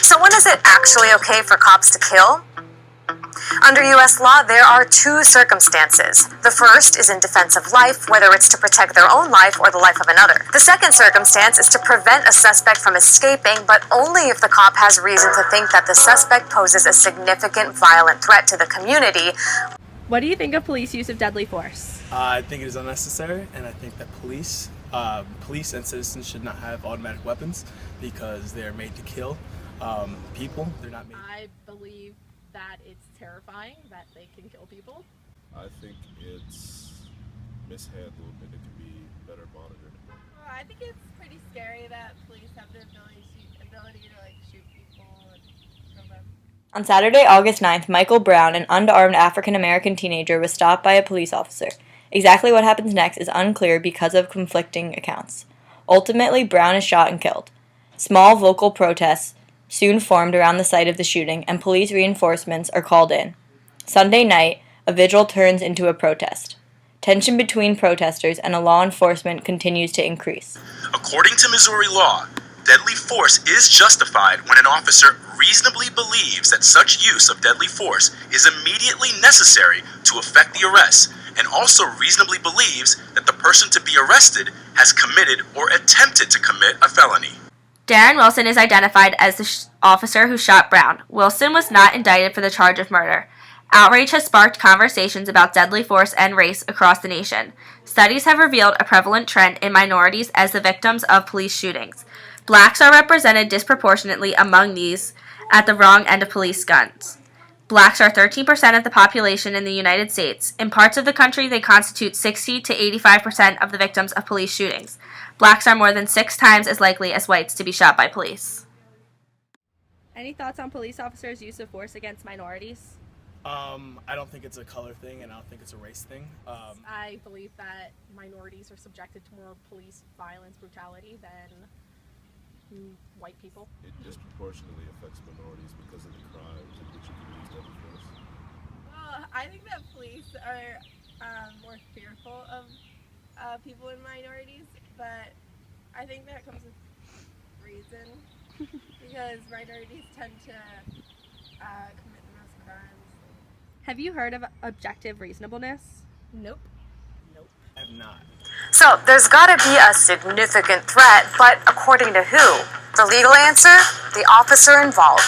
So when is it actually okay for cops to kill? Under U.S. law, there are two circumstances. The first is in defense of life, whether it's to protect their own life or the life of another. The second circumstance is to prevent a suspect from escaping, but only if the cop has reason to think that the suspect poses a significant violent threat to the community. What do you think of police use of deadly force? I think it is unnecessary, and I think that police and citizens should not have automatic weapons because they are made to kill people. They're not made. I believe that it's terrifying that they can kill people. I think it's mishandled and it can be better monitored. I think it's pretty scary that police have the ability to shoot people and kill them. On Saturday, August 9th, Michael Brown, an unarmed African-American teenager, was stopped by a police officer. Exactly what happens next is unclear because of conflicting accounts. Ultimately, Brown is shot and killed. Small vocal protests soon formed around the site of the shooting, and police reinforcements are called in. Sunday night, a vigil turns into a protest. Tension between protesters and law enforcement continues to increase. According to Missouri law, deadly force is justified when an officer reasonably believes that such use of deadly force is immediately necessary to effect the arrest, and also reasonably believes that the person to be arrested has committed or attempted to commit a felony. Darren Wilson is identified as the officer who shot Brown. Wilson was not indicted for the charge of murder. Outrage has sparked conversations about deadly force and race across the nation. Studies have revealed a prevalent trend in minorities as the victims of police shootings. Blacks are represented disproportionately among these at the wrong end of police guns. Blacks are 13% of the population in the United States. In parts of the country, they constitute 60 to 85% of the victims of police shootings. Blacks are more than 6 times as likely as whites to be shot by police. Any thoughts on police officers' use of force against minorities? I don't think it's a color thing, and I don't think it's a race thing. I believe that minorities are subjected to more police violence, brutality than white people. It disproportionately affects minorities because of the crimes in which you can use deadly force. Well, I think that police are more fearful of people in minorities, but I think that comes with reason because minorities tend to commit the most crimes. Have you heard of objective reasonableness? Nope. I have not. So there's got to be a significant threat, but according to who? The legal answer? The officer involved.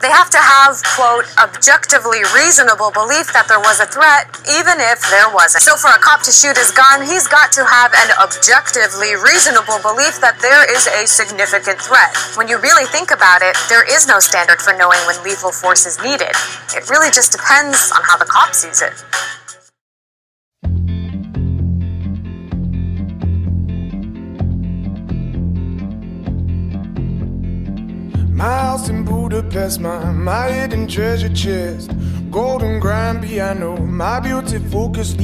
They have to have, quote, objectively reasonable belief that there was a threat, even if there wasn't. So for a cop to shoot his gun, he's got to have an objectively reasonable belief that there is a significant threat. When you really think about it, there is no standard for knowing when lethal force is needed. It really just depends on how the cop sees it. My house in Budapest, my hidden treasure chest, golden grand piano, my beauty focus.